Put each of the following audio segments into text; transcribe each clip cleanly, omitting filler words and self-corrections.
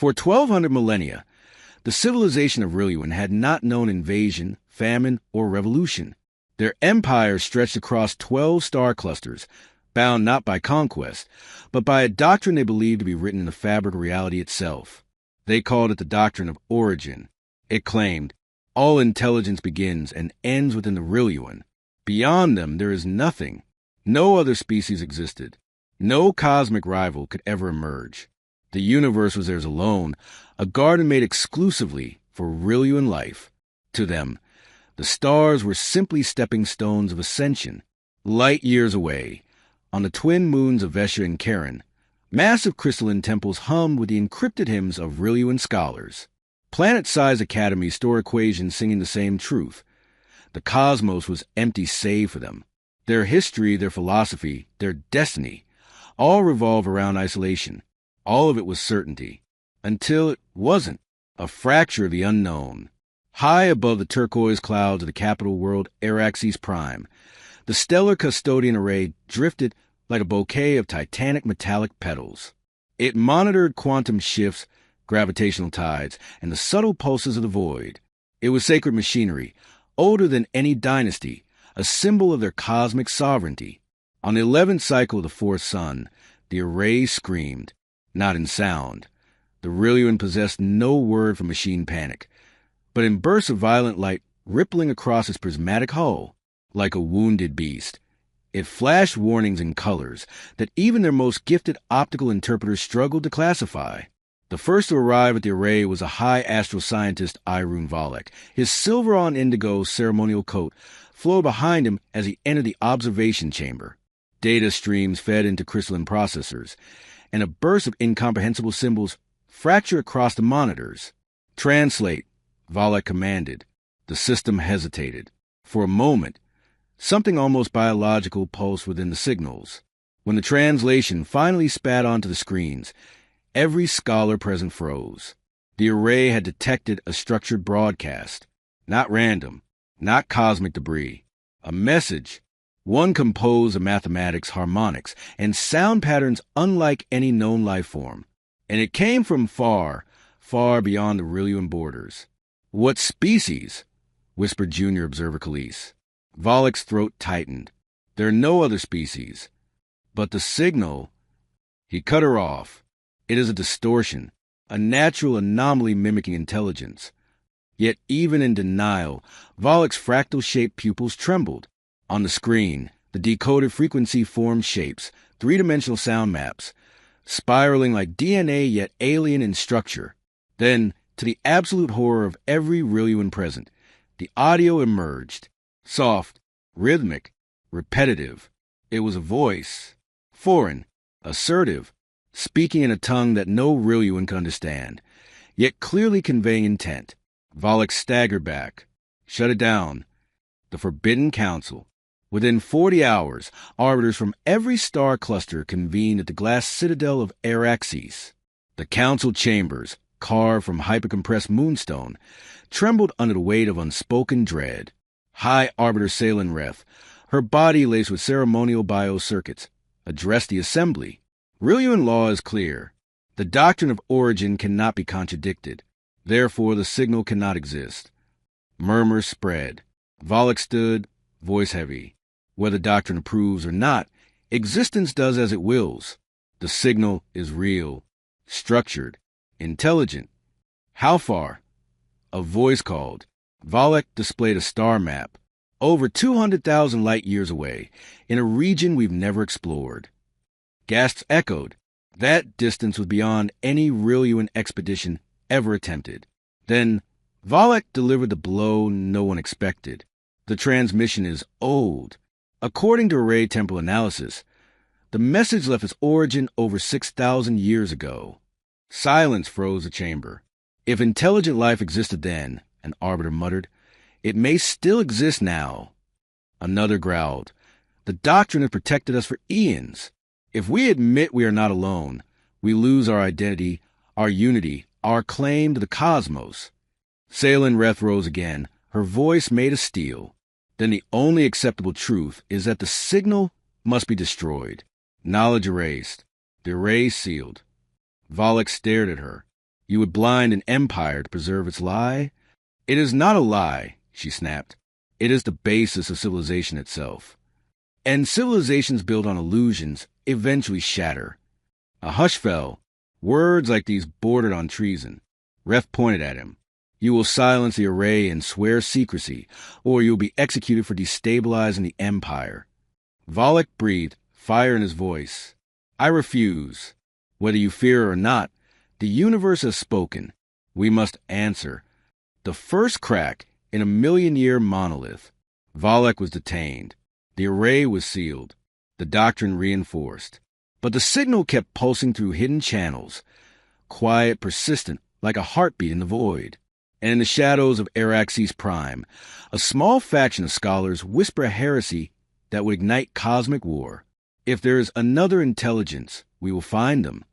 For 1,200 millennia, the civilization of Ryluun had not known invasion, famine, or revolution. Their empire stretched across 12 star clusters, bound not by conquest, but by a doctrine they believed to be written in the fabric of reality itself. They called it the doctrine of origin. It claimed, all intelligence begins and ends within the Ryluun. Beyond them there is nothing. No other species existed. No cosmic rival could ever emerge. The universe was theirs alone, a garden made exclusively for Ryluun life. To them, the stars were simply stepping stones of ascension. Light years away, on the twin moons of Vesha and Karen, massive crystalline temples hummed with the encrypted hymns of Ryluun scholars. Planet-sized academies store equations singing the same truth. The cosmos was empty save for them. Their history, their philosophy, their destiny, all revolve around isolation. All of it was certainty, until it wasn't, a fracture of the unknown. High above the turquoise clouds of the capital world Araxes Prime, the stellar custodian array drifted like a bouquet of titanic metallic petals. It monitored quantum shifts, gravitational tides, and the subtle pulses of the void. It was sacred machinery, older than any dynasty, a symbol of their cosmic sovereignty. On the 11th cycle of the fourth sun, the array screamed, not in sound. The Ryluun possessed no word for machine panic, but in bursts of violent light rippling across its prismatic hull, like a wounded beast, it flashed warnings in colors that even their most gifted optical interpreters struggled to classify. The first to arrive at the array was a high astroscientist, Ryluun Empire. His silver-on-indigo ceremonial coat flowed behind him as he entered the observation chamber. Data streams fed into crystalline processors, and a burst of incomprehensible symbols fractured across the monitors. "Translate," Valak commanded. The system hesitated. For a moment, something almost biological pulsed within the signals. When the translation finally spat onto the screens, every scholar present froze. The array had detected a structured broadcast. Not random, not cosmic debris. A message, one composed of mathematics, harmonics, and sound patterns unlike any known life form. And it came from far, far beyond the Ryluun borders. "What species?" whispered Junior Observer Khalees. Valak's throat tightened. "There are no other species. But the signal—" He cut her off. "It is a distortion, a natural anomaly mimicking intelligence." Yet even in denial, Valak's fractal-shaped pupils trembled. On the screen, the decoded frequency formed shapes, three-dimensional sound maps, spiraling like DNA yet alien in structure. Then, to the absolute horror of every Ryluun present, the audio emerged. Soft, rhythmic, repetitive. It was a voice. Foreign, assertive, speaking in a tongue that no Ryluun could understand, yet clearly conveying intent. Valak staggered back. "Shut it down." The Forbidden Council. Within 40 hours, arbiters from every star cluster convened at the glass citadel of Araxes. The council chambers, carved from hypercompressed moonstone, trembled under the weight of unspoken dread. High Arbiter Salen Reth, her body laced with ceremonial biocircuits, addressed the assembly. Ryluun law is clear. The doctrine of origin cannot be contradicted. Therefore, the signal cannot exist. Murmurs spread. Valak stood, voice heavy. Whether doctrine approves or not, existence does as it wills. The signal is real, structured, intelligent. How far? A voice called. Valak displayed a star map, over 200,000 light-years away, in a region we've never explored. Gasps echoed. That distance was beyond any Ryluun expedition ever attempted. Then Valak delivered the blow no one expected. The transmission is old. According to Array Temple analysis, the message left its origin over 6,000 years ago. Silence froze the chamber. If intelligent life existed then, an arbiter muttered, it may still exist now. Another growled. The doctrine has protected us for eons. If we admit we are not alone, we lose our identity, our unity, our claim to the cosmos. Salen Reth rose again, her voice made of steel. Then the only acceptable truth is that the signal must be destroyed. Knowledge erased. The array sealed. Valak stared at her. You would blind an empire to preserve its lie? It is not a lie, she snapped. It is the basis of civilization itself. And civilizations built on illusions eventually shatter. A hush fell. Words like these bordered on treason. Ref pointed at him. You will silence the array and swear secrecy, or you will be executed for destabilizing the empire. Volek breathed, fire in his voice. I refuse. Whether you fear or not, the universe has spoken. We must answer. The first crack in a million-year monolith. Volek was detained. The array was sealed. The doctrine reinforced. But the signal kept pulsing through hidden channels, quiet, persistent, like a heartbeat in the void. And in the shadows of Araxes Prime, a small faction of scholars whisper a heresy that would ignite cosmic war. If there is another intelligence, we will find them.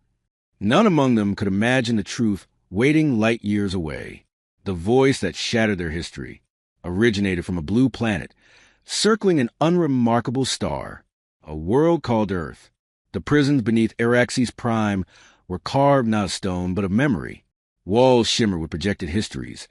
None among them could imagine the truth waiting light years away. The voice that shattered their history originated from a blue planet, circling an unremarkable star, a world called Earth. The prisons beneath Araxes Prime were carved not of stone, but of memory. Walls shimmered with projected histories,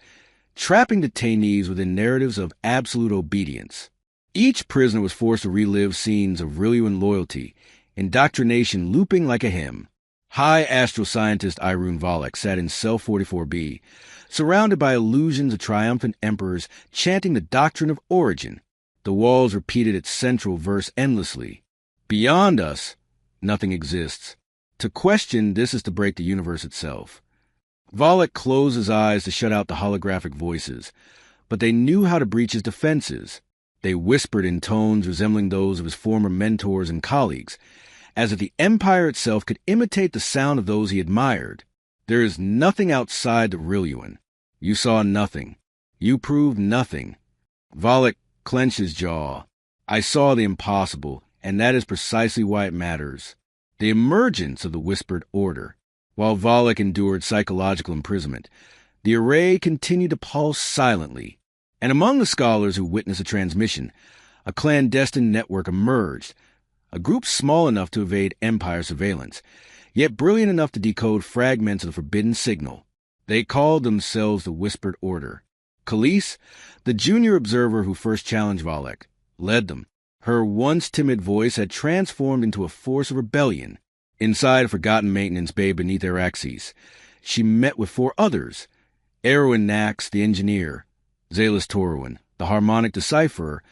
trapping detainees within narratives of absolute obedience. Each prisoner was forced to relive scenes of Ryluun loyalty, indoctrination looping like a hymn. High astroscientist Ryluun Volek sat in cell 44B, surrounded by illusions of triumphant emperors chanting the doctrine of origin. The walls repeated its central verse endlessly. Beyond us, nothing exists. To question this is to break the universe itself. Volek closed his eyes to shut out the holographic voices, but they knew how to breach his defenses. They whispered in tones resembling those of his former mentors and colleagues, as if the empire itself could imitate the sound of those he admired. There is nothing outside the Ryluun. You saw nothing. You proved nothing. Volek clenched his jaw. I saw the impossible, and that is precisely why it matters. The emergence of the whispered order. While Volek endured psychological imprisonment, the array continued to pulse silently. And among the scholars who witnessed the transmission, a clandestine network emerged, a group small enough to evade Empire surveillance, yet brilliant enough to decode fragments of the forbidden signal. They called themselves the Whispered Order. Khalees, the junior observer who first challenged Volek, led them. Her once timid voice had transformed into a force of rebellion. Inside a forgotten maintenance bay beneath Araxes, she met with 4 others. Erwin Nax, the engineer, Zalis Torwin, the harmonic decipherer,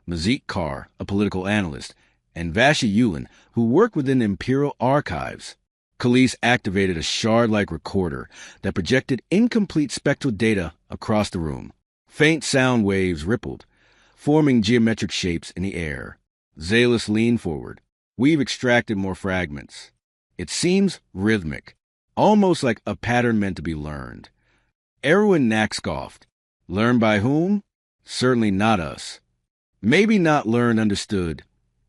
Mazik Kar, a political analyst, and Vashi Yulin, who worked within the Imperial archives. Khalees activated a shard-like recorder that projected incomplete spectral data across the room. Faint sound waves rippled, forming geometric shapes in the air. Zalis leaned forward. We've extracted more fragments. It seems rhythmic, almost like a pattern meant to be learned. Erwin Nax scoffed. Learned by whom? Certainly not us. Maybe not learned understood,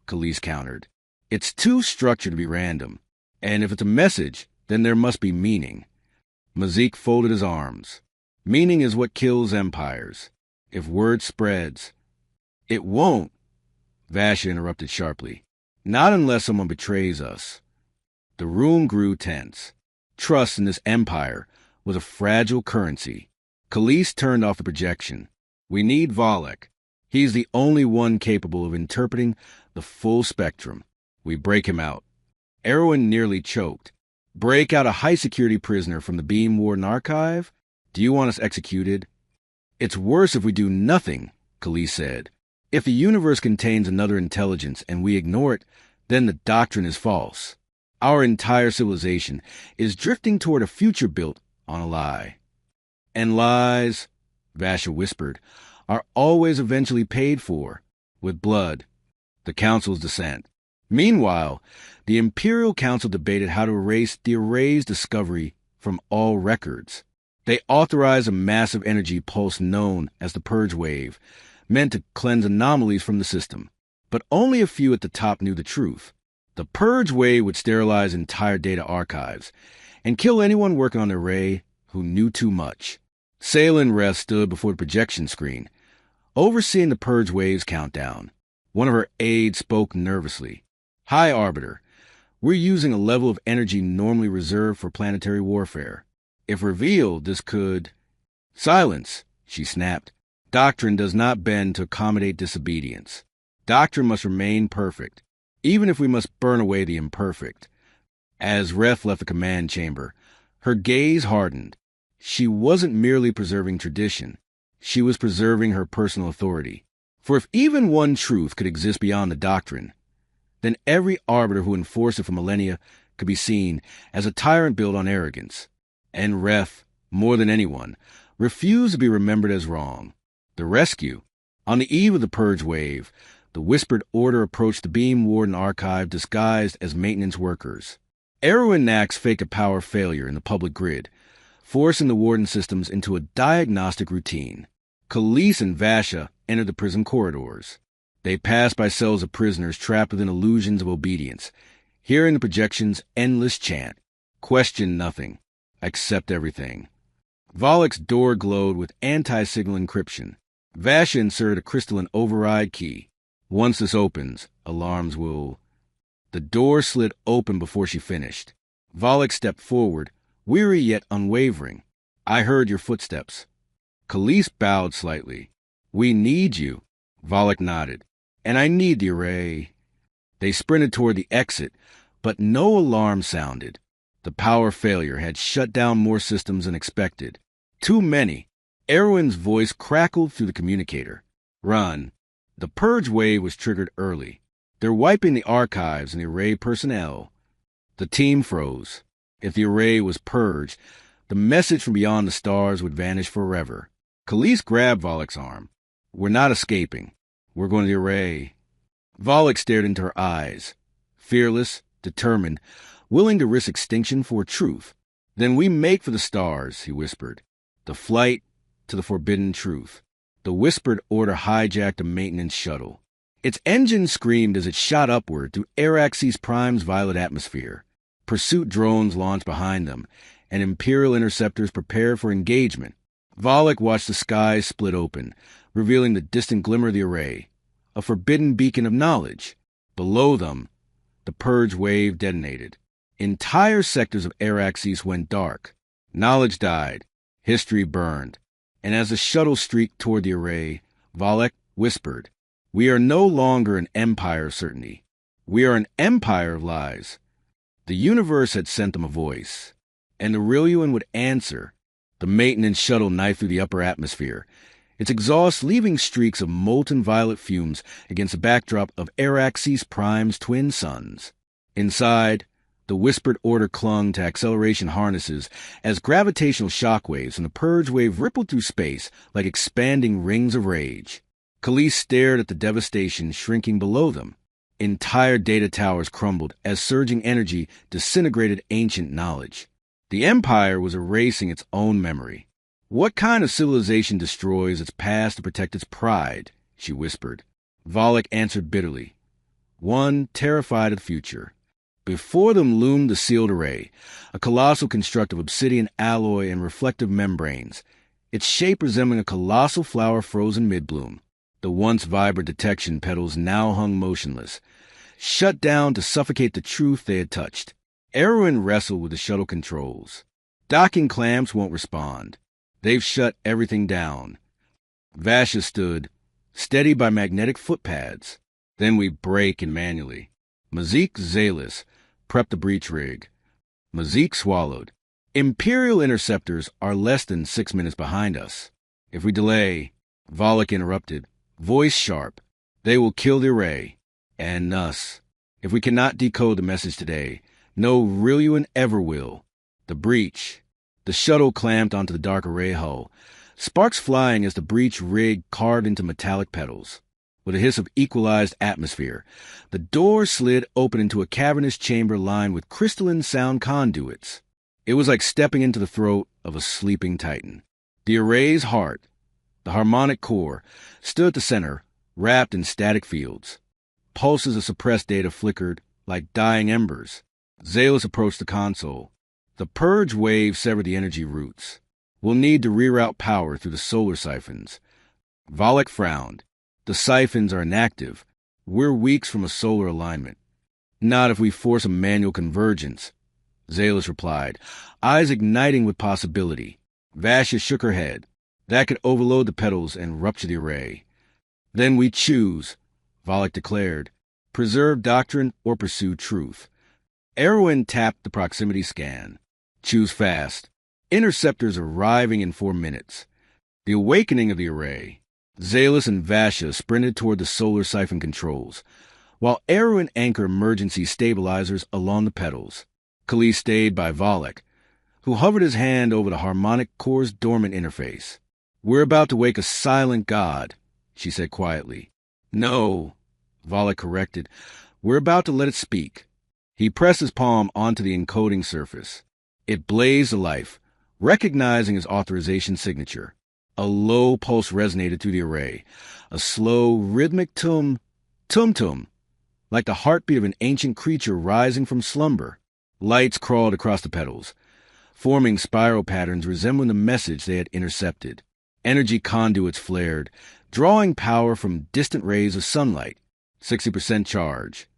Khalees countered. It's too structured to be random. And if it's a message, then there must be meaning. Mazik folded his arms. Meaning is what kills empires. If word spreads. It won't, Vasha interrupted sharply. Not unless someone betrays us. The room grew tense. Trust in this empire was a fragile currency. Khalees turned off the projection. We need Volek. He's the only one capable of interpreting the full spectrum. We break him out. Erwin nearly choked. Break out a high-security prisoner from the Beam Warden archive? Do you want us executed? It's worse if we do nothing, Khalees said. If the universe contains another intelligence and we ignore it, then the doctrine is false. Our entire civilization is drifting toward a future built on a lie. And lies, Vasha whispered, are always eventually paid for, with blood. The Council's dissent. Meanwhile, the Imperial Council debated how to erase the array's discovery from all records. They authorized a massive energy pulse known as the Purge Wave, meant to cleanse anomalies from the system. But only a few at the top knew the truth. The Purge Wave would sterilize entire data archives and kill anyone working on the array who knew too much. Salen Reth stood before the projection screen, overseeing the Purge Wave's countdown. One of her aides spoke nervously. High Arbiter, we're using a level of energy normally reserved for planetary warfare. If revealed, this could... Silence, she snapped. Doctrine does not bend to accommodate disobedience. Doctrine must remain perfect, even if we must burn away the imperfect. As Ref left the command chamber, her gaze hardened. She wasn't merely preserving tradition. She was preserving her personal authority. For if even one truth could exist beyond the doctrine, then every arbiter who enforced it for millennia could be seen as a tyrant built on arrogance. And Ref, more than anyone, refused to be remembered as wrong. The rescue. On the eve of the Purge Wave, the Whispered Order approached the Beam Warden Archive disguised as maintenance workers. Eru and Nax faked a power failure in the public grid, forcing the Warden systems into a diagnostic routine. Khalees and Vasha entered the prison corridors. They passed by cells of prisoners trapped within illusions of obedience, hearing the projection's endless chant. Question nothing. Accept everything. Volok's door glowed with anti-signal encryption. Vasha inserted a crystalline override key. Once this opens, alarms will... The door slid open before she finished. Volok stepped forward, weary yet unwavering. I heard your footsteps. Khalees bowed slightly. We need you. Volok nodded. And I need the array. They sprinted toward the exit, but no alarm sounded. The power failure had shut down more systems than expected. Too many. Erwin's voice crackled through the communicator. Run. The Purge Wave was triggered early. They're wiping the archives and the array personnel. The team froze. If the array was purged, the message from beyond the stars would vanish forever. Khalees grabbed Volok's arm. We're not escaping. We're going to the array. Volok stared into her eyes. Fearless, determined, willing to risk extinction for truth. Then we make for the stars, he whispered. The flight to the forbidden truth. The Whispered Order hijacked a maintenance shuttle. Its engine screamed as it shot upward through Araxes Prime's violet atmosphere. Pursuit drones launched behind them, and Imperial interceptors prepared for engagement. Volok watched the skies split open, revealing the distant glimmer of the array, a forbidden beacon of knowledge. Below them, the Purge Wave detonated. Entire sectors of Araxes went dark. Knowledge died. History burned. And as the shuttle streaked toward the array, Volok whispered, We are no longer an empire of certainty. We are an empire of lies. The universe had sent them a voice, and the Ryluun would answer. The maintenance shuttle knifed through the upper atmosphere, its exhaust leaving streaks of molten violet fumes against the backdrop of Araxes Prime's twin suns. Inside, the Whispered Order clung to acceleration harnesses as gravitational shockwaves from the Purge Wave rippled through space like expanding rings of rage. Khalees stared at the devastation shrinking below them. Entire data towers crumbled as surging energy disintegrated ancient knowledge. The Empire was erasing its own memory. What kind of civilization destroys its past to protect its pride? She whispered. Volok answered bitterly. One terrified of the future. Before them loomed the sealed array, a colossal construct of obsidian alloy and reflective membranes, its shape resembling a colossal flower frozen mid-bloom. The once vibrant detection petals now hung motionless, shut down to suffocate the truth they had touched. Erwin wrestled with the shuttle controls. Docking clamps won't respond. They've shut everything down. Vasha stood, steady by magnetic footpads. Then we brake and manually. Mazik Zalis prepped the breach rig. Mazik swallowed. Imperial interceptors are less than 6 minutes behind us. If we delay, Volok interrupted, voice sharp, they will kill the array. And us. If we cannot decode the message today, no Ryluun ever will. The breach. The shuttle clamped onto the dark array hull, sparks flying as the breach rig carved into metallic petals. With a hiss of equalized atmosphere, the door slid open into a cavernous chamber lined with crystalline sound conduits. It was like stepping into the throat of a sleeping titan. The array's heart, the harmonic core, stood at the center, wrapped in static fields. Pulses of suppressed data flickered like dying embers. Zalis approached the console. The Purge Wave severed the energy routes. We'll need to reroute power through the solar siphons. Volok frowned. The siphons are inactive. We're weeks from a solar alignment. Not if we force a manual convergence. Zalis replied, eyes igniting with possibility. Vasha shook her head. That could overload the petals and rupture the array. Then we choose, Volek declared. Preserve doctrine or pursue truth. Erwin tapped the proximity scan. Choose fast. Interceptors arriving in 4 minutes. The awakening of the array. Zalis and Vasha sprinted toward the solar siphon controls, while Erwin anchored emergency stabilizers along the petals. Khalees stayed by Volek, who hovered his hand over the harmonic core's dormant interface. We're about to wake a silent god, she said quietly. No, Volek corrected. We're about to let it speak. He pressed his palm onto the encoding surface. It blazed to life, recognizing his authorization signature. A low pulse resonated through the array, a slow, rhythmic tum-tum, like the heartbeat of an ancient creature rising from slumber. Lights crawled across the petals, forming spiral patterns resembling the message they had intercepted. Energy conduits flared, drawing power from distant rays of sunlight. 60% charge.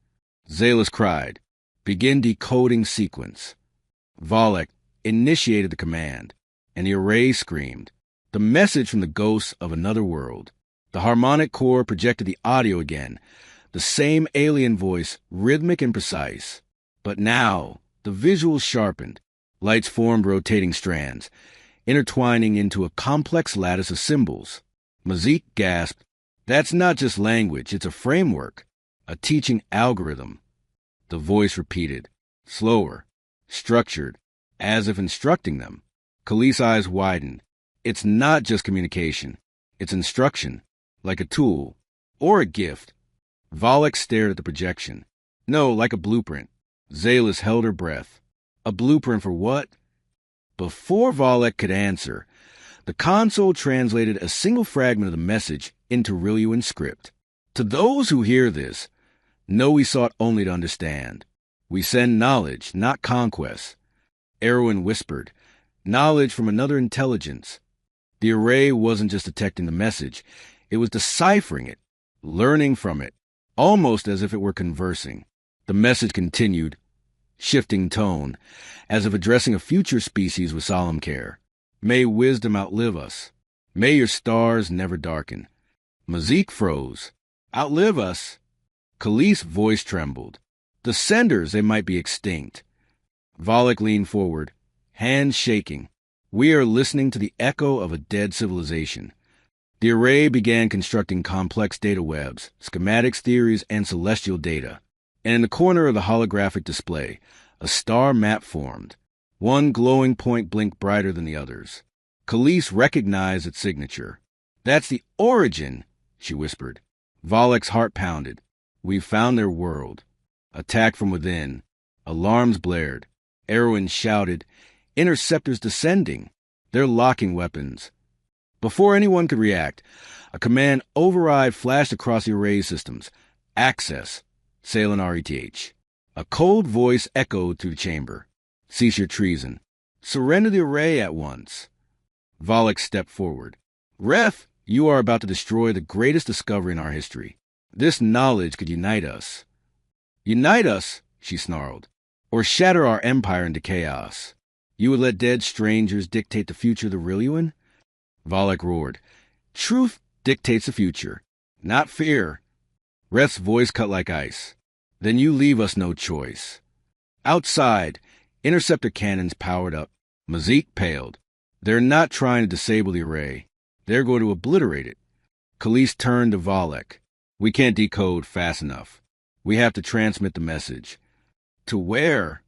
Zalis cried, "Begin decoding sequence." Volek initiated the command, and the array screamed. The message from the ghosts of another world. The harmonic core projected the audio again, the same alien voice, rhythmic and precise. But now, the visuals sharpened. Lights formed rotating strands, intertwining into a complex lattice of symbols. Mazik gasped, "That's not just language, it's a framework, a teaching algorithm." The voice repeated, slower, structured, as if instructing them. Khalees' eyes widened. It's not just communication. It's instruction, like a tool, or a gift. Volek stared at the projection. No, like a blueprint. Zalis held her breath. A blueprint for what? Before Volek could answer, the console translated a single fragment of the message into Ryluun script. To those who hear this, know we sought only to understand. We send knowledge, not conquest. Erwin whispered, knowledge from another intelligence. The array wasn't just detecting the message, it was deciphering it, learning from it, almost as if it were conversing. The message continued, shifting tone, as if addressing a future species with solemn care. May wisdom outlive us. May your stars never darken. Mazik froze. Outlive us? Khalees' voice trembled. The senders, they might be extinct. Volek leaned forward, hands shaking. We are listening to the echo of a dead civilization. The array began constructing complex data webs, schematics, theories, and celestial data. And in the corner of the holographic display, a star map formed. One glowing point blinked brighter than the others. Khalees recognized its signature. That's the origin, she whispered. Volek's heart pounded. We've found their world. Attack from within. Alarms blared. Erwin shouted, Interceptors descending. They're locking weapons. Before anyone could react, a command override flashed across the array systems. Access. Salin RETH. A cold voice echoed through the chamber. Cease your treason. Surrender the array at once. Volek stepped forward. Ref, you are about to destroy the greatest discovery in our history. This knowledge could unite us. Unite us, she snarled, or shatter our empire into chaos. You would let dead strangers dictate the future of the Ryluun? Volek roared. Truth dictates the future, not fear. Ref's voice cut like ice. Then you leave us no choice. Outside, interceptor cannons powered up. Mazik paled. They're not trying to disable the array. They're going to obliterate it. Khalees turned to Volek. We can't decode fast enough. We have to transmit the message. To where?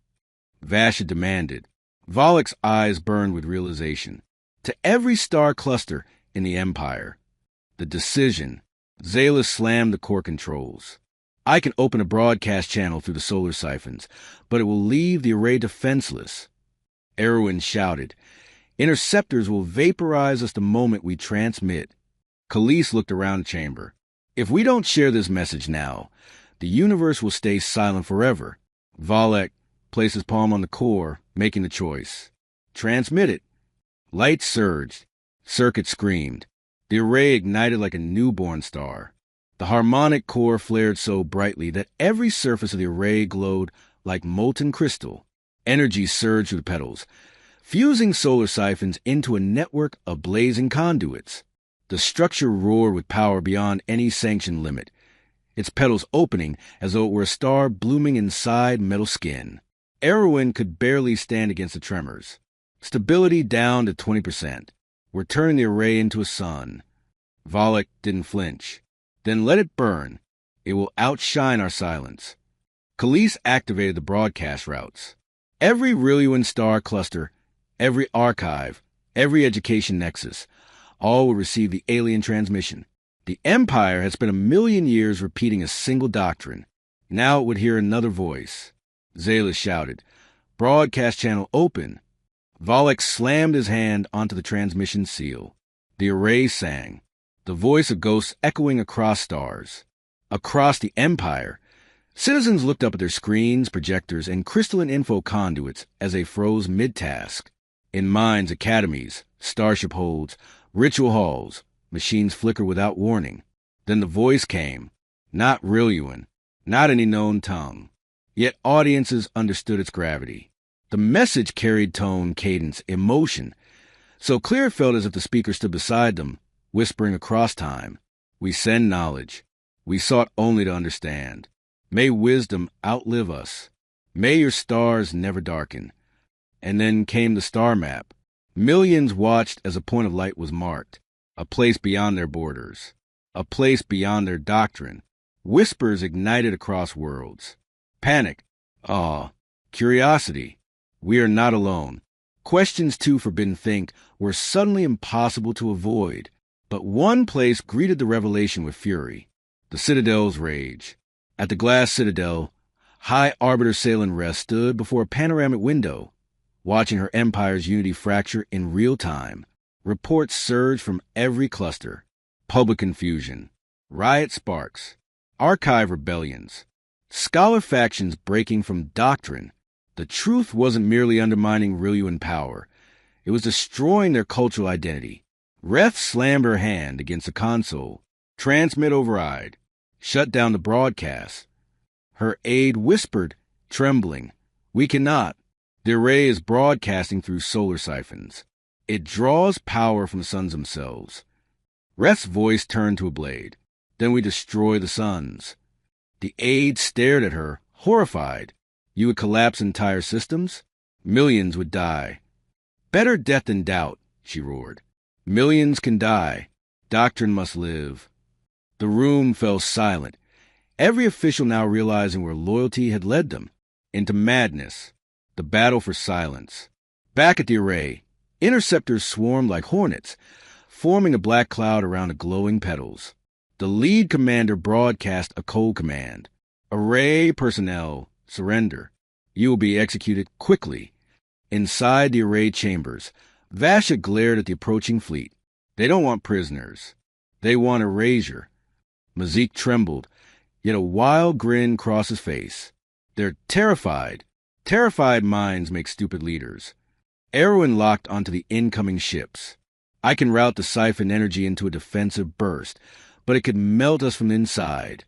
Vasha demanded. Volek's eyes burned with realization. To every star cluster in the Empire. The decision. Zalis slammed the core controls. I can open a broadcast channel through the solar siphons, but it will leave the array defenseless. Erwin shouted. Interceptors will vaporize us the moment we transmit. Khalees looked around the chamber. If we don't share this message now, the universe will stay silent forever. Volek placed his palm on the core, making the choice. Transmit it. Lights surged. Circuits screamed. The array ignited like a newborn star. The harmonic core flared so brightly that every surface of the array glowed like molten crystal. Energy surged through the petals, fusing solar siphons into a network of blazing conduits. The structure roared with power beyond any sanctioned limit, its petals opening as though it were a star blooming inside metal skin. Ryluun could barely stand against the tremors. Stability down to 20%. We're turning the array into a sun. Valak didn't flinch. Then let it burn. It will outshine our silence. Khalees activated the broadcast routes. Every Ryluun star cluster, every archive, every education nexus, all will receive the alien transmission. The Empire had spent 1,000,000 years repeating a single doctrine. Now it would hear another voice. Zalis shouted, "Broadcast channel open." Valak slammed his hand onto the transmission seal. The array sang, the voice of ghosts echoing across stars. Across the Empire, citizens looked up at their screens, projectors, and crystalline info conduits as they froze mid-task. In mines, academies, starship holds, ritual halls, machines flicker without warning. Then the voice came, not Ryluun, not any known tongue. Yet audiences understood its gravity. The message carried tone, cadence, emotion, so clear it felt as if the speaker stood beside them, whispering across time. We send knowledge. We sought only to understand. May wisdom outlive us. May your stars never darken. And then came the star map. Millions watched as a point of light was marked, a place beyond their borders, a place beyond their doctrine. Whispers ignited across worlds. Panic, awe, curiosity. We are not alone. Questions too forbidden think were suddenly impossible to avoid. But one place greeted the revelation with fury. The Citadel's rage. At the glass citadel, High Arbiter Salen Rest stood before a panoramic window, watching her empire's unity fracture in real time. Reports surged from every cluster. Public confusion. Riot sparks. Archive rebellions. Scholar factions breaking from doctrine. The truth wasn't merely undermining Ryluun power. It was destroying their cultural identity. Reth slammed her hand against the console. Transmit override. Shut down the broadcast. Her aide whispered, trembling, "We cannot. The array is broadcasting through solar siphons. It draws power from the suns themselves." Reth's voice turned to a blade. "Then we destroy the suns." The aide stared at her, horrified. "You would collapse entire systems? Millions would die." "Better death than doubt," she roared. "Millions can die. Doctrine must live." The room fell silent, every official now realizing where loyalty had led them, into madness, the battle for silence. Back at the array, interceptors swarmed like hornets, forming a black cloud around the glowing petals. The lead commander broadcast a cold command. "Array personnel, surrender. You will be executed quickly." Inside the array chambers, Vasha glared at the approaching fleet. "They don't want prisoners. They want erasure." Mazik trembled, yet a wild grin crossed his face. "They're terrified. Terrified minds make stupid leaders." Ryluun locked onto the incoming ships. "I can route the siphon energy into a defensive burst, but it could melt us from inside."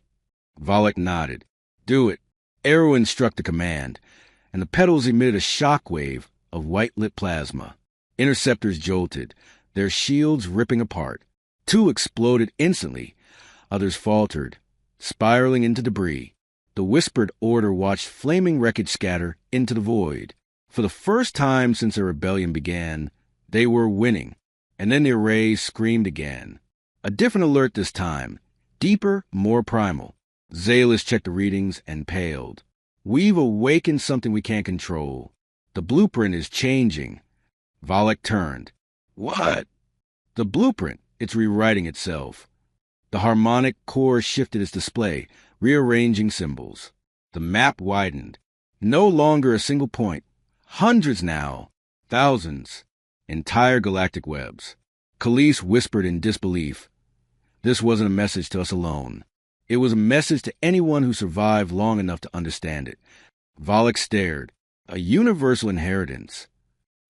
Valak nodded. "Do it." Ryluun struck the command, and the petals emitted a shock wave of white-lit plasma. Interceptors jolted, their shields ripping apart. 2 exploded instantly. Others faltered, spiraling into debris. The whispered order watched flaming wreckage scatter into the void. For the first time since their rebellion began, they were winning. And then the array screamed again. A different alert this time, deeper, more primal. Zalis checked the readings and paled. "We've awakened something we can't control. The blueprint is changing." Valak turned. "What?" "The blueprint. It's rewriting itself." The harmonic core shifted its display, rearranging symbols. The map widened. No longer a single point. Hundreds now. Thousands. Entire galactic webs. Khalees whispered in disbelief. This wasn't a message to us alone. It was a message to anyone who survived long enough to understand it. Valak stared. A universal inheritance.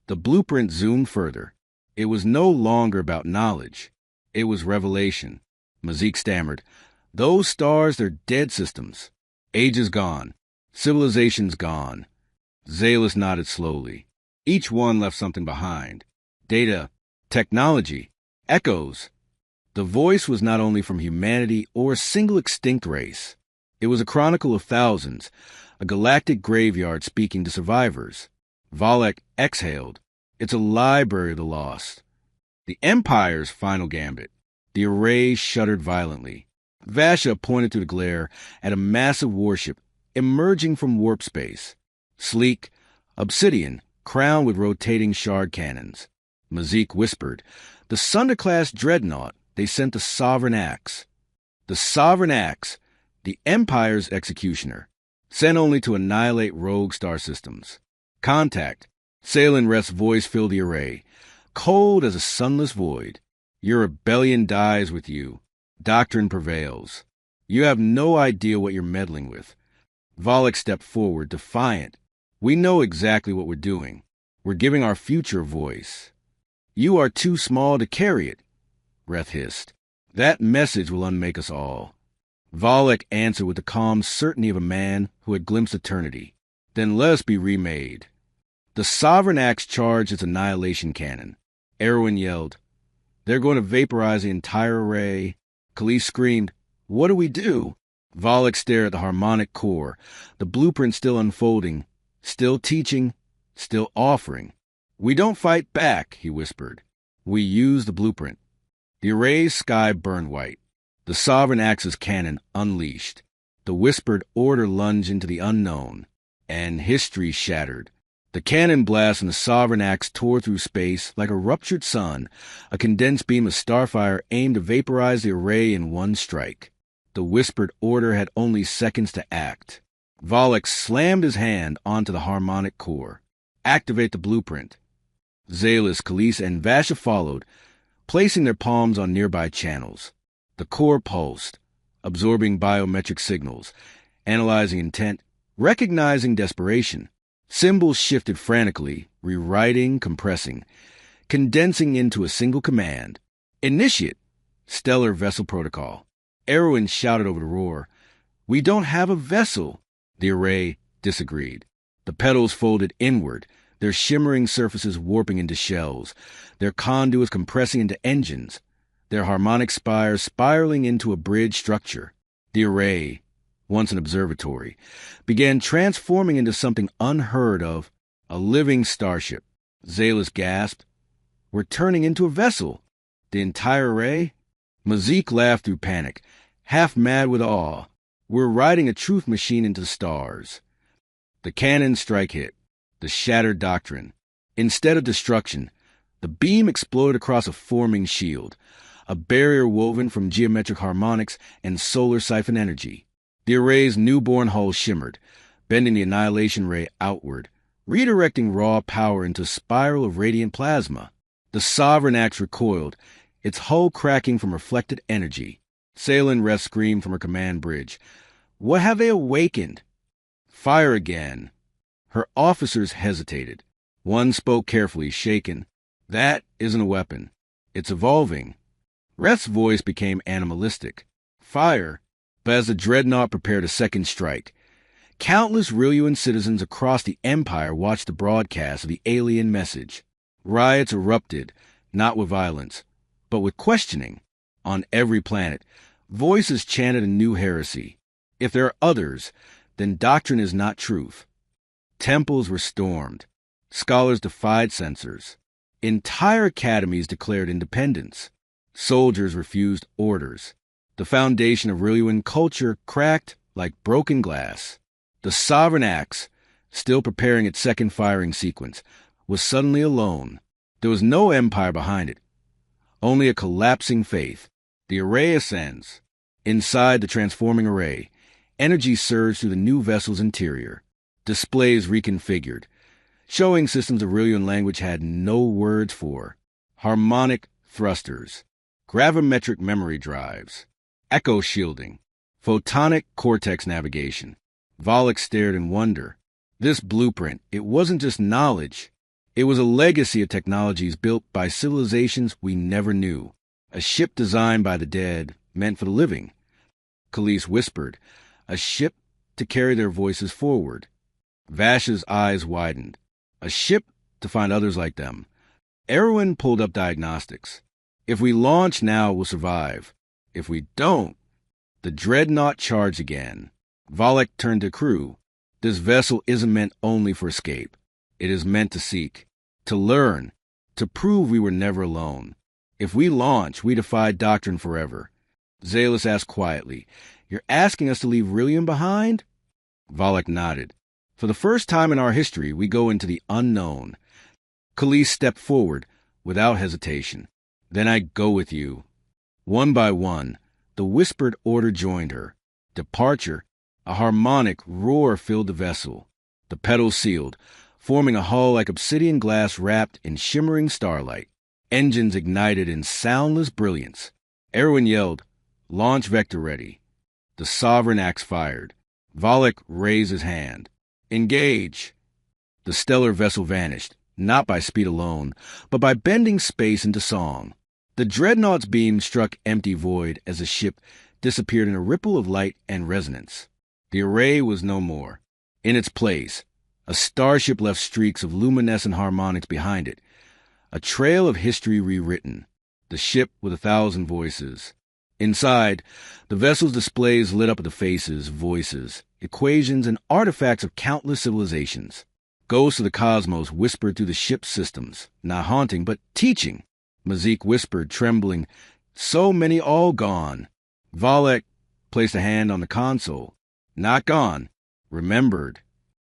The blueprint zoomed further. It was no longer about knowledge. It was revelation. Mazik stammered. "Those stars, they're dead systems. Ages gone. Civilizations gone." Zalis nodded slowly. Each one left something behind. Data, technology, echoes. The voice was not only from humanity or a single extinct race. It was a chronicle of thousands, a galactic graveyard speaking to survivors. Valek exhaled. It's a library of the lost. The Empire's final gambit. The array shuddered violently. Vasha pointed through the glare at a massive warship emerging from warp space. Sleek, obsidian, crowned with rotating shard cannons. Mazik whispered, "The Sunder-class dreadnought they sent the Sovereign Axe." The Sovereign Axe, the Empire's executioner, sent only to annihilate rogue star systems. Contact. Salen Reth's voice filled the array, cold as a sunless void. Your rebellion dies with you. Doctrine prevails. You have no idea what you're meddling with. Valek stepped forward, defiant. We know exactly what we're doing. We're giving our future a voice. You are too small to carry it, Reth hissed. That message will unmake us all. Valek answered with the calm certainty of a man who had glimpsed eternity. Then let us be remade. The Sovereign Axe charged its annihilation cannon. Erwin yelled, "They're going to vaporize the entire array." Khalees screamed, "What do we do?" Valek stared at the harmonic core, the blueprint still unfolding, still teaching, still offering. "We don't fight back," he whispered. "We use the blueprint." The array's sky burned white. The Sovereign Axe's cannon unleashed. The whispered order lunged into the unknown, and history shattered. The cannon blast from the Sovereign Axe tore through space like a ruptured sun, a condensed beam of starfire aimed to vaporize the array in one strike. The whispered order had only seconds to act. Valek slammed his hand onto the harmonic core. "Activate the blueprint." Zalis, Khalees, and Vasha followed, placing their palms on nearby channels. The core pulsed, absorbing biometric signals, analyzing intent, recognizing desperation. Symbols shifted frantically, rewriting, compressing, condensing into a single command. "Initiate! Stellar Vessel Protocol." Erwin shouted over the roar. "We don't have a vessel." The array disagreed. The petals folded inward, their shimmering surfaces warping into shells, their conduits compressing into engines, their harmonic spires spiraling into a bridge structure. The array, once an observatory, began transforming into something unheard of, a living starship. Zalis gasped, "We're turning into a vessel." "The entire array?" Mazik laughed through panic, half mad with awe. "We're riding a truth machine into the stars." The cannon strike hit, the shattered doctrine. Instead of destruction, the beam exploded across a forming shield, a barrier woven from geometric harmonics and solar siphon energy. The array's newborn hull shimmered, bending the annihilation ray outward, redirecting raw power into a spiral of radiant plasma. The Sovereign Axe recoiled, its hull cracking from reflected energy. Salen Reth screamed from her command bridge, "What have they awakened?" "Fire again." Her officers hesitated. One spoke carefully, shaken. "That isn't a weapon. It's evolving." Reth's voice became animalistic. "Fire." But as the dreadnought prepared a second strike, countless Ryluun citizens across the Empire watched the broadcast of the alien message. Riots erupted, not with violence, but with questioning. On every planet, voices chanted a new heresy. If there are others, then doctrine is not truth. Temples were stormed. Scholars defied censors. Entire academies declared independence. Soldiers refused orders. The foundation of Ryluun culture cracked like broken glass. The Sovereign Axe, still preparing its second firing sequence, was suddenly alone. There was no empire behind it, only a collapsing faith. The array ascends. Inside the transforming array, energy surged through the new vessel's interior. Displays reconfigured, showing systems of Ryluun language had no words for. Harmonic thrusters, gravimetric memory drives, echo shielding, photonic cortex navigation. Valek stared in wonder. This blueprint, it wasn't just knowledge. It was a legacy of technologies built by civilizations we never knew. A ship designed by the dead, meant for the living. Khalees whispered, a ship to carry their voices forward. Vash's eyes widened. A ship to find others like them. Erwin pulled up diagnostics. If we launch now, we'll survive. If we don't... The dreadnought charged again. Valek turned to crew. This vessel isn't meant only for escape. It is meant to seek, to learn, to prove we were never alone. If we launch, we defy doctrine forever. Zalis asked quietly, "You're asking us to leave Ryluun behind?" Valek nodded. "For the first time in our history, we go into the unknown." Khalees stepped forward, without hesitation. "Then I go with you." One by one, the whispered order joined her. Departure. A harmonic roar filled the vessel. The pedals sealed, forming a hull like obsidian glass wrapped in shimmering starlight. Engines ignited in soundless brilliance. Erwin yelled, "Launch vector ready." The sovereign axe fired. Valek raised his hand. "Engage." The stellar vessel vanished, not by speed alone, but by bending space into song. The dreadnought's beam struck empty void as the ship disappeared in a ripple of light and resonance. The array was no more. In its place, a starship left streaks of luminescent harmonics behind it, a trail of history rewritten, the ship with 1,000 voices. Inside, the vessel's displays lit up with the faces, voices, equations, and artifacts of countless civilizations. Ghosts of the cosmos whispered through the ship's systems, not haunting, but teaching. Mazik whispered, trembling, "So many all gone." Valek placed a hand on the console. "Not gone. Remembered."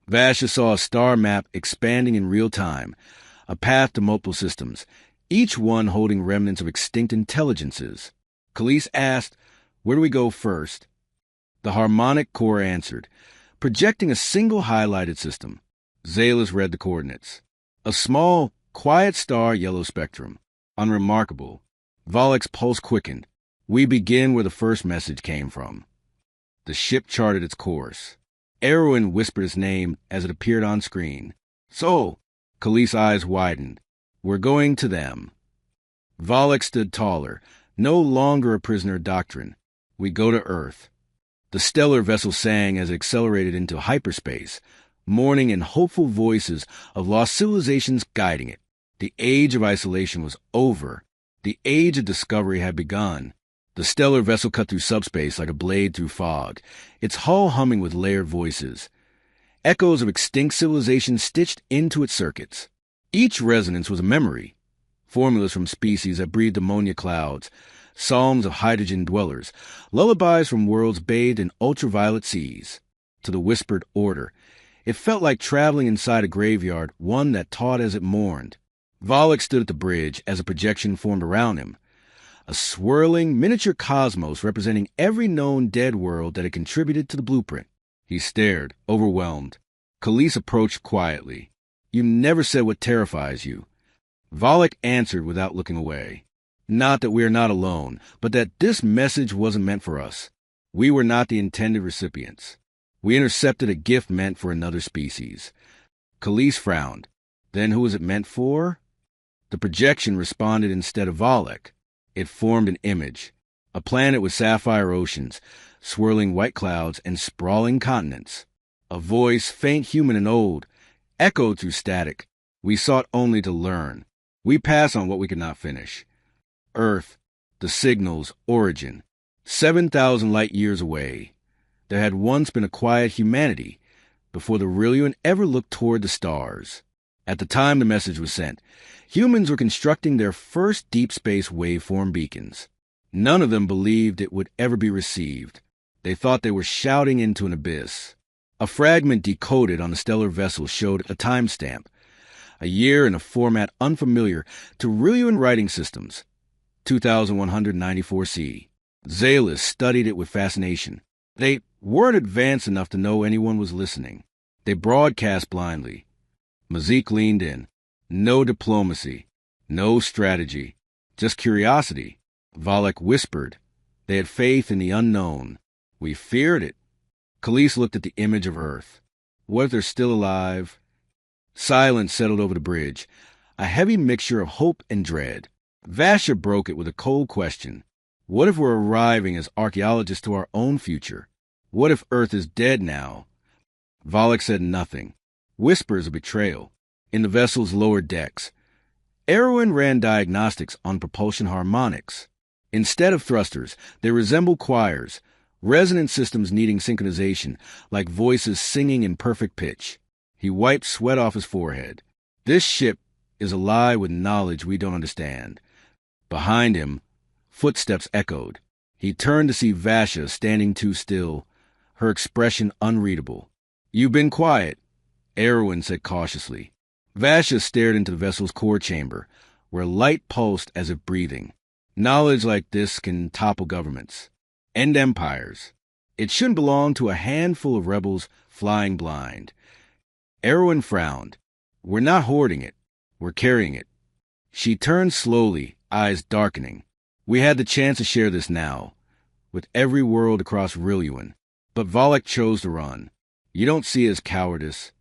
Vasha saw a star map expanding in real time, a path to multiple systems, each one holding remnants of extinct intelligences. Khalees asked, "Where do we go first?" The harmonic core answered, projecting a single highlighted system. Zalis read the coordinates. A small, quiet star yellow spectrum. Unremarkable. Valek's pulse quickened. "We begin where the first message came from." The ship charted its course. Erwin whispered its name as it appeared on screen. "So," Khalees' eyes widened, "we're going to them." Valek stood taller, no longer a prisoner of doctrine. "We go to Earth." The stellar vessel sang as it accelerated into hyperspace, mourning and hopeful voices of lost civilizations guiding it. The age of isolation was over. The age of discovery had begun. The stellar vessel cut through subspace like a blade through fog, its hull humming with layered voices. Echoes of extinct civilizations stitched into its circuits. Each resonance was a memory. Formulas from species that breathed ammonia clouds, psalms of hydrogen dwellers, lullabies from worlds bathed in ultraviolet seas. To the whispered order, it felt like traveling inside a graveyard, one that taught as it mourned. Valek stood at the bridge as a projection formed around him, a swirling miniature cosmos representing every known dead world that had contributed to the blueprint. He stared, overwhelmed. Khalees approached quietly. "You never said what terrifies you." Valek answered without looking away. "Not that we are not alone, but that this message wasn't meant for us. We were not the intended recipients. We intercepted a gift meant for another species." Khalees frowned. "Then who was it meant for?" The projection responded instead of Valek. It formed an image. A planet with sapphire oceans, swirling white clouds, and sprawling continents. A voice, faint, human, and old, echoed through static. "We sought only to learn. We pass on what we could not finish." Earth, the signal's origin. 7,000 light years away. There had once been a quiet humanity, before the Ryluun ever looked toward the stars. At the time the message was sent, humans were constructing their first deep space waveform beacons. None of them believed it would ever be received. They thought they were shouting into an abyss. A fragment decoded on the stellar vessel showed a timestamp, a year in a format unfamiliar to Ryluun writing systems, 2194C. Zalis studied it with fascination. They weren't advanced enough to know anyone was listening. They broadcast blindly. Mazik leaned in. No diplomacy, no strategy, just curiosity. Valek whispered. They had faith in the unknown. We feared it. Khalees looked at the image of Earth. What if they're still alive? Silence settled over the bridge, a heavy mixture of hope and dread. Vasha broke it with a cold question. What if we're arriving as archaeologists to our own future? What if Earth is dead now? Valek said nothing. whispers of betrayal. In the vessel's lower decks, Erwin ran diagnostics on propulsion harmonics. Instead of thrusters, they resemble choirs, resonant systems needing synchronization, like voices singing in perfect pitch. He wiped sweat off his forehead. This ship is alive with knowledge we don't understand. Behind him, footsteps echoed. He turned to see Vasha standing too still, her expression unreadable. "You've been quiet," Erwin said cautiously. Vasha stared into the vessel's core chamber, where light pulsed as if breathing. Knowledge like this can topple governments, end empires. It shouldn't belong to a handful of rebels flying blind. Erwin frowned. "We're not hoarding it. We're carrying it." She turned slowly, eyes darkening. "We had the chance to share this now, with every world across Ryluun, but Volok chose to run. You don't see it as cowardice."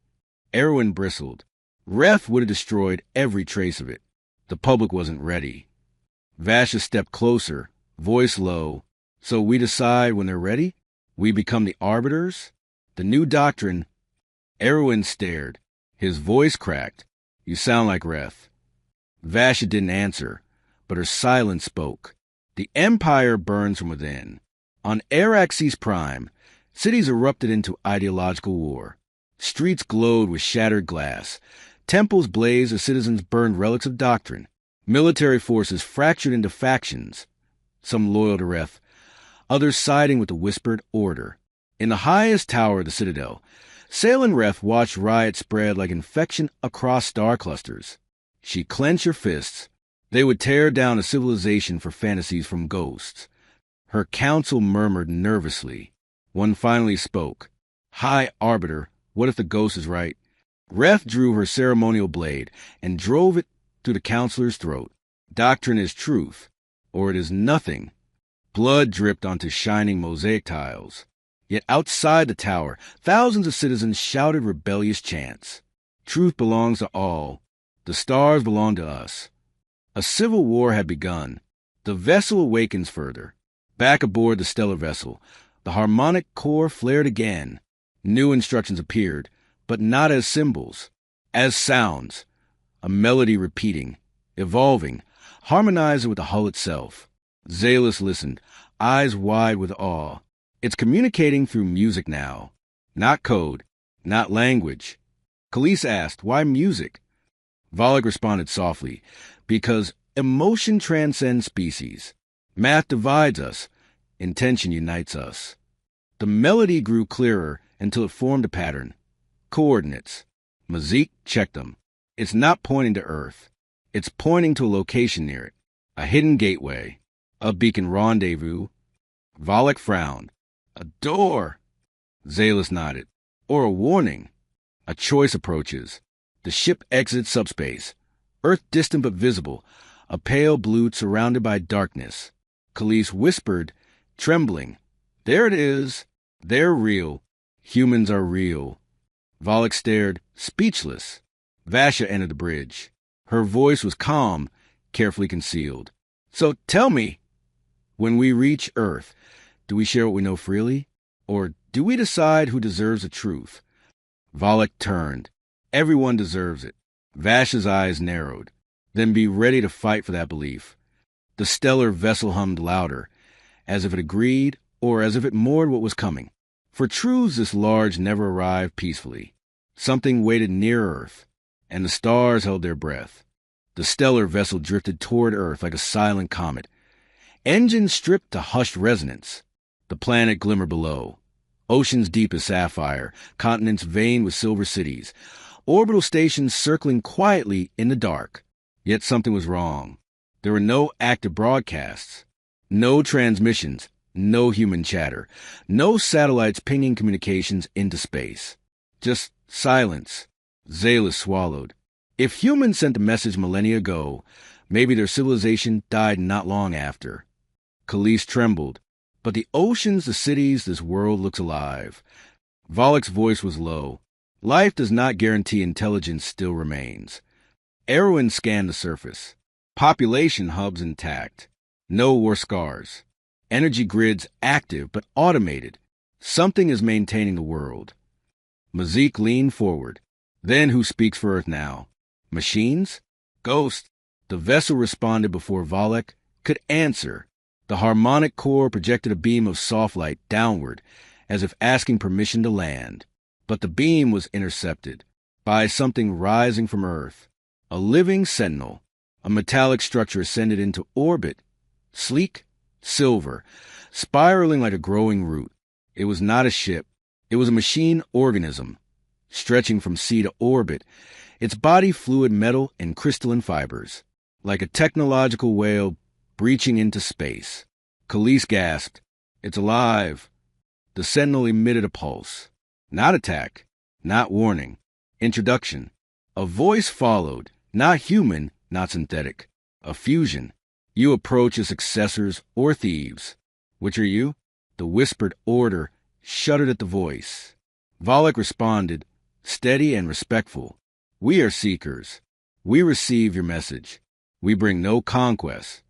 Erwin bristled. Reth would have destroyed every trace of it. The public wasn't ready. Vasha stepped closer, voice low. "So we decide when they're ready? We become the arbiters? The new doctrine?" Erwin stared. His voice cracked. "You sound like Reth." Vasha didn't answer, but her silence spoke. The Empire burns from within. On Araxes Prime, cities erupted into ideological war. Streets glowed with shattered glass. Temples blazed as citizens burned relics of doctrine. Military forces fractured into factions, some loyal to Reth, others siding with the whispered order. In the highest tower of the Citadel, Sail and Reth watched riot spread like infection across star clusters. She clenched her fists. They would tear down a civilization for fantasies from ghosts. Her council murmured nervously. One finally spoke. "High Arbiter, what if the ghost is right?" Reth drew her ceremonial blade and drove it through the counselor's throat. "Doctrine is truth, or it is nothing." Blood dripped onto shining mosaic tiles. Yet outside the tower, thousands of citizens shouted rebellious chants. "Truth belongs to all. The stars belong to us." A civil war had begun. The vessel awakens further. Back aboard the stellar vessel, the harmonic core flared again. New instructions appeared, but not as symbols, as sounds. A melody repeating, evolving, harmonizing with the hull itself. Zalis listened, eyes wide with awe. It's communicating through music now. Not code, not language. Khalees asked, "Why music?" Volok responded softly, "Because emotion transcends species. Math divides us. Intention unites us." The melody grew clearer until it formed a pattern. Coordinates. Mazik checked them. It's not pointing to Earth. It's pointing to a location near it. A hidden gateway. A beacon rendezvous. Volok frowned. "A door." Zalis nodded. "Or a warning. A choice approaches. The ship exits subspace. Earth distant but visible. A pale blue surrounded by darkness." Khalees whispered, trembling, "There it is. They're real. Humans are real." Volok stared, speechless. Vasha entered the bridge. Her voice was calm, carefully concealed. "So tell me, when we reach Earth, do we share what we know freely? Or do we decide who deserves the truth?" Volok turned. "Everyone deserves it." Vasha's eyes narrowed. "Then be ready to fight for that belief." The stellar vessel hummed louder, as if it agreed or as if it moored what was coming. For truths this large never arrived peacefully. Something waited near Earth, and the stars held their breath. The stellar vessel drifted toward Earth like a silent comet. Engines stripped to hushed resonance. The planet glimmered below. Oceans deep as sapphire, continents veined with silver cities, orbital stations circling quietly in the dark. Yet something was wrong. There were no active broadcasts, no transmissions, no human chatter, no satellites pinging communications into space. Just silence. Zalis swallowed. If humans sent the message millennia ago, maybe their civilization died not long after. Khalees trembled. But the oceans, the cities, this world looks alive. Volok's voice was low. Life does not guarantee intelligence still remains. Erwin scanned the surface. Population hubs intact. No war scars. Energy grids active but automated. Something is maintaining the world. Mazik leaned forward. Then who speaks for Earth now? Machines? Ghosts? The vessel responded before Valek could answer. The harmonic core projected a beam of soft light downward, as if asking permission to land. But the beam was intercepted by something rising from Earth. A living sentinel. A metallic structure ascended into orbit, sleek, silver, spiraling like a growing root. It was not a ship. It was a machine organism, stretching from sea to orbit, its body fluid metal and crystalline fibers, like a technological whale breaching into space. Khalees gasped. It's alive. The sentinel emitted a pulse. Not attack, not warning. Introduction. A voice followed, not human, not synthetic. A fusion. You approach as successors or thieves. Which are you? The whispered order shuddered at the voice. Valek responded, steady and respectful. We are seekers. We receive your message. We bring no conquest.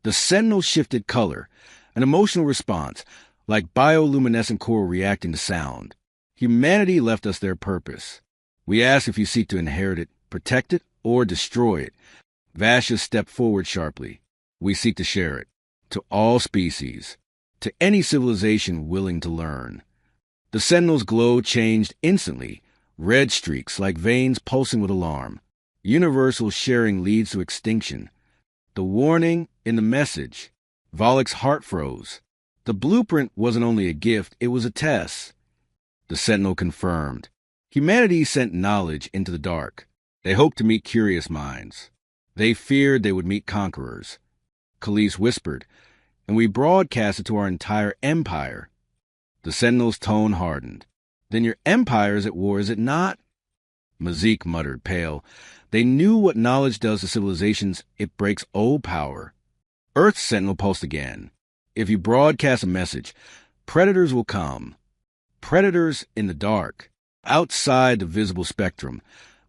The sentinel shifted color, an emotional response, like bioluminescent core reacting to sound. Humanity left us their purpose. We ask if you seek to inherit it, protect it, or destroy it. Vasha stepped forward sharply. We seek to share it. To all species. To any civilization willing to learn. The sentinel's glow changed instantly, red streaks like veins pulsing with alarm. Universal sharing leads to extinction. The warning in the message. Valek's heart froze. The blueprint wasn't only a gift, it was a test. The sentinel confirmed. Humanity sent knowledge into the dark. They hoped to meet curious minds. They feared they would meet conquerors. Khalees whispered, and we broadcast it to our entire empire. The sentinel's tone hardened. Then your empire is at war, is it not? Mazik muttered, pale. They knew what knowledge does to civilizations. It breaks old power. Earth's sentinel pulsed again. If you broadcast a message, predators will come. Predators in the dark. Outside the visible spectrum,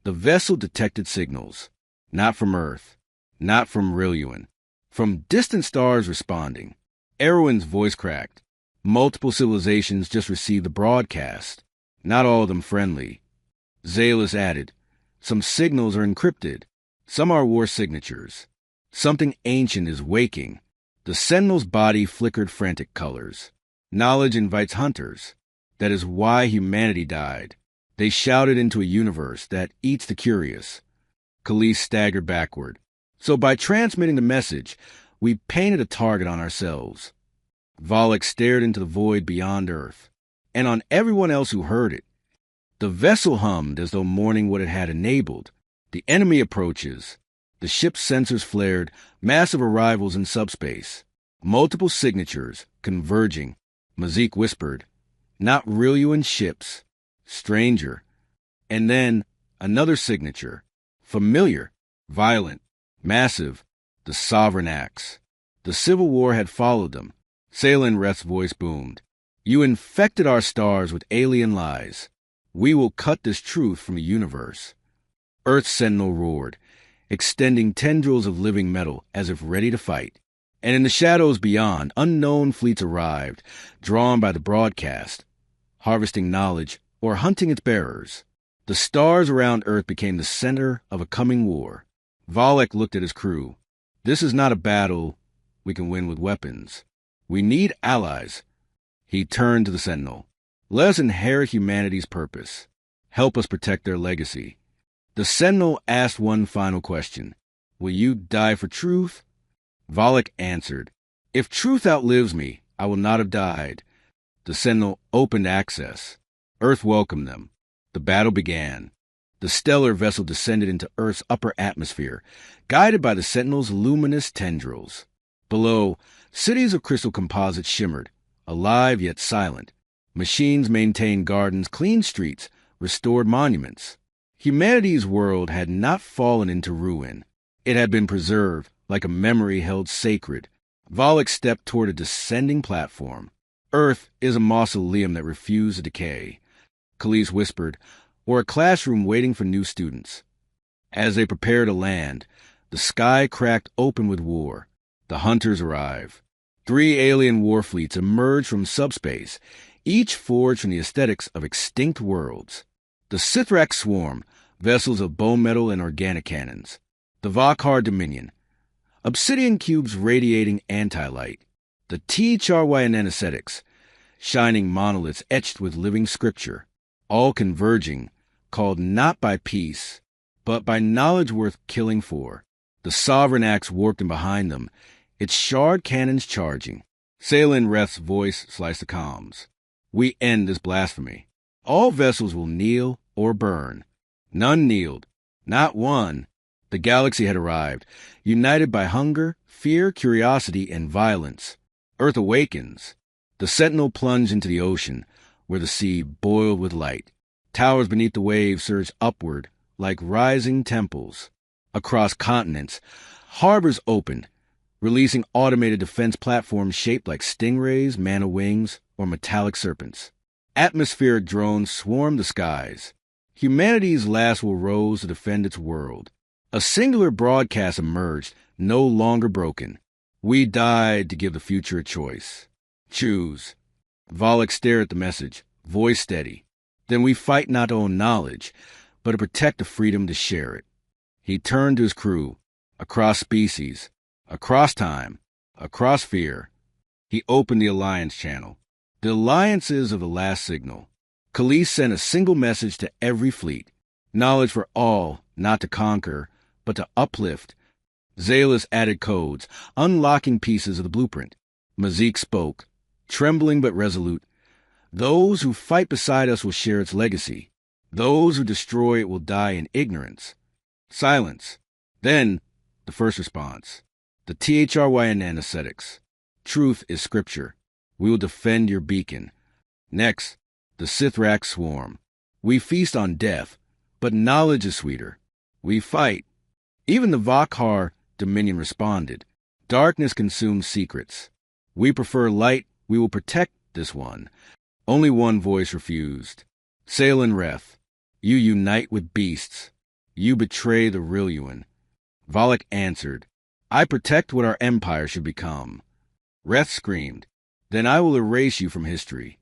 the vessel detected signals. Not from Earth. Not from Ryluun. From distant stars responding. Erwin's voice cracked. Multiple civilizations just received the broadcast. Not all of them friendly. Zalis added, some signals are encrypted. Some are war signatures. Something ancient is waking. The sentinel's body flickered frantic colors. Knowledge invites hunters. That is why humanity died. They shouted into a universe that eats the curious. Khalees staggered backward. So by transmitting the message, we painted a target on ourselves. Valek stared into the void beyond Earth, and on everyone else who heard it. The vessel hummed as though mourning what it had enabled. The enemy approaches. The ship's sensors flared, massive arrivals in subspace. Multiple signatures, converging. Mazik whispered, not Ryluun ships. Stranger. And then another signature. Familiar. Violent. Massive. The sovereign acts. The Civil War had followed them. Salen Reth's voice boomed. You infected our stars with alien lies. We will cut this truth from the universe. Earth's sentinel roared, extending tendrils of living metal as if ready to fight. And in the shadows beyond, unknown fleets arrived, drawn by the broadcast, harvesting knowledge or hunting its bearers. The stars around Earth became the center of a coming war. Valek looked at his crew. This is not a battle we can win with weapons. We need allies. He turned to the sentinel. Let us inherit humanity's purpose. Help us protect their legacy. The sentinel asked one final question. Will you die for truth? Valek answered, if truth outlives me, I will not have died. The sentinel opened access. Earth welcomed them. The battle began. The stellar vessel descended into Earth's upper atmosphere, guided by the sentinel's luminous tendrils. Below, cities of crystal composites shimmered, alive yet silent. Machines maintained gardens, cleaned streets, restored monuments. Humanity's world had not fallen into ruin. It had been preserved, like a memory held sacred. Valek stepped toward a descending platform. Earth is a mausoleum that refused to decay. Khalees whispered, or a classroom waiting for new students. As they prepared to land, the sky cracked open with war. The hunters arrived. 3 alien war fleets emerged from subspace, each forged from the aesthetics of extinct worlds. The Sithrak swarm, vessels of bone metal and organic cannons. The Vakhar Dominion, obsidian cubes radiating anti-light. The THRY anesthetics, shining monoliths etched with living scripture, all converging, called not by peace, but by knowledge worth killing for. The sovereign axe warped in behind them, its shard cannons charging. Salen Reth's voice sliced the comms. We end this blasphemy. All vessels will kneel or burn. None kneeled. Not one. The galaxy had arrived, united by hunger, fear, curiosity, and violence. Earth awakens. The sentinel plunged into the ocean, where the sea boiled with light. Towers beneath the waves surged upward, like rising temples. Across continents, harbors opened, releasing automated defense platforms shaped like stingrays, mana wings, or metallic serpents. Atmospheric drones swarmed the skies. Humanity's last will rose to defend its world. A singular broadcast emerged, no longer broken. We died to give the future a choice. Choose. Volok stared at the message, voice steady. Then we fight not to own knowledge, but to protect the freedom to share it. He turned to his crew, across species, across time, across fear. He opened the Alliance channel. The alliances of the last signal. Khalees sent a single message to every fleet. Knowledge for all, not to conquer, but to uplift. Zalis added codes, unlocking pieces of the blueprint. Mazik spoke, trembling but resolute. Those who fight beside us will share its legacy. Those who destroy it will die in ignorance. Silence. Then, the first response. The THRY anesthetics. Truth is scripture. We will defend your beacon. Next, the Sithrak swarm. We feast on death, but knowledge is sweeter. We fight. Even the Vakhar Dominion responded. Darkness consumes secrets. We prefer light. We will protect this one. Only one voice refused. Salen Reth, you unite with beasts. You betray the Ryluun. Volok answered, I protect what our empire should become. Reth screamed, then I will erase you from history.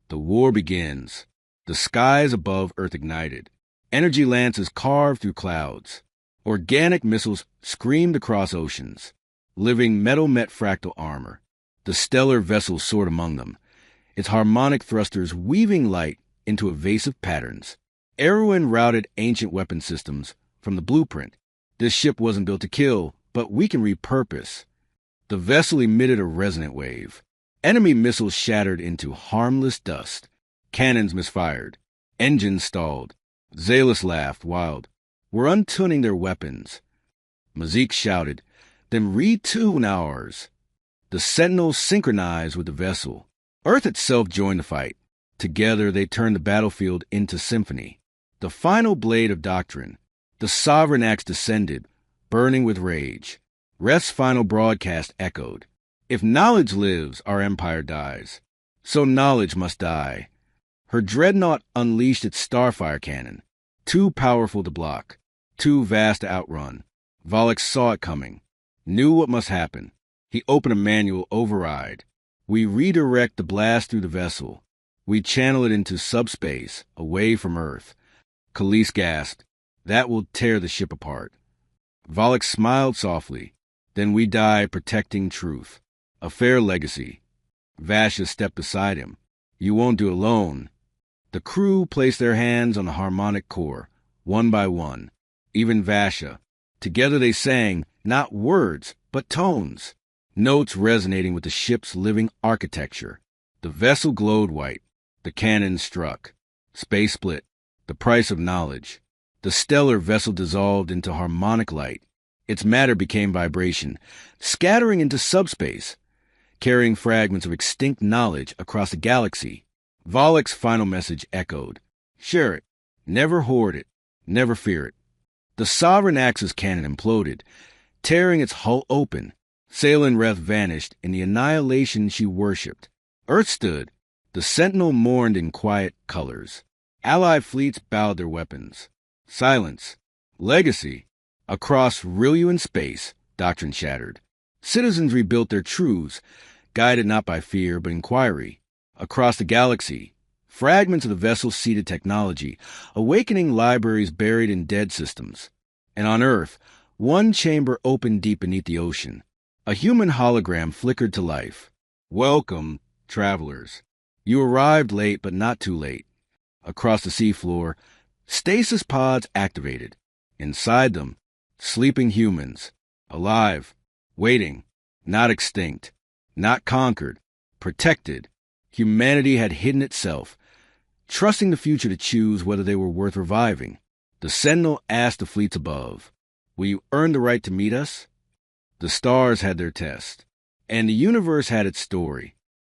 The war begins. The skies above Earth ignited. Energy lances carved through clouds. Organic missiles screamed across oceans. Living metal met fractal armor. The stellar vessels soared among them, its harmonic thrusters weaving light into evasive patterns. Erwin routed ancient weapon systems from the blueprint. This ship wasn't built to kill, but we can repurpose. The vessel emitted a resonant wave. Enemy missiles shattered into harmless dust. Cannons misfired. Engines stalled. Zalis laughed, wild. We're untuning their weapons. Mazik shouted, then retune ours. The sentinels synchronized with the vessel. Earth itself joined the fight. Together they turned the battlefield into symphony. The final blade of doctrine. The sovereign axe descended, burning with rage. Reth's final broadcast echoed. If knowledge lives, our empire dies. So knowledge must die. Her dreadnought unleashed its starfire cannon, too powerful to block, too vast to outrun. Volok saw it coming, knew what must happen. He opened a manual override. We redirect the blast through the vessel. We channel it into subspace, away from Earth. Khalees gasped. That will tear the ship apart. Volok smiled softly. Then we die protecting truth. A fair legacy. Vasha stepped beside him. You won't do alone. The crew placed their hands on the harmonic core, one by one. Even Vasha. Together they sang, not words, but tones. Notes resonating with the ship's living architecture. The vessel glowed white. The cannon struck. Space split. The price of knowledge. The stellar vessel dissolved into harmonic light. Its matter became vibration, scattering into subspace, carrying fragments of extinct knowledge across the galaxy. Volok's final message echoed. Share it. Never hoard it. Never fear it. The sovereign axe's cannon imploded, tearing its hull open. Salen Reth vanished in the annihilation she worshipped. Earth stood. The sentinel mourned in quiet colors. Allied fleets bowed their weapons. Silence. Legacy. Across Ryluun space, doctrine shattered. Citizens rebuilt their truths, guided not by fear but inquiry. Across the galaxy, Fragments of the vessel seeded technology, awakening libraries buried in dead systems. And on Earth, one chamber opened deep beneath the ocean. A human hologram flickered to life. Welcome, travelers. You arrived late, but not too late. Across the seafloor, stasis pods activated. Inside them, sleeping humans. Alive, waiting, not extinct, not conquered, protected. Humanity had hidden itself, trusting the future to choose whether they were worth reviving. The Sentinel asked the fleets above, "Will you earn the right to meet us?" The stars had their test, and the universe had its story.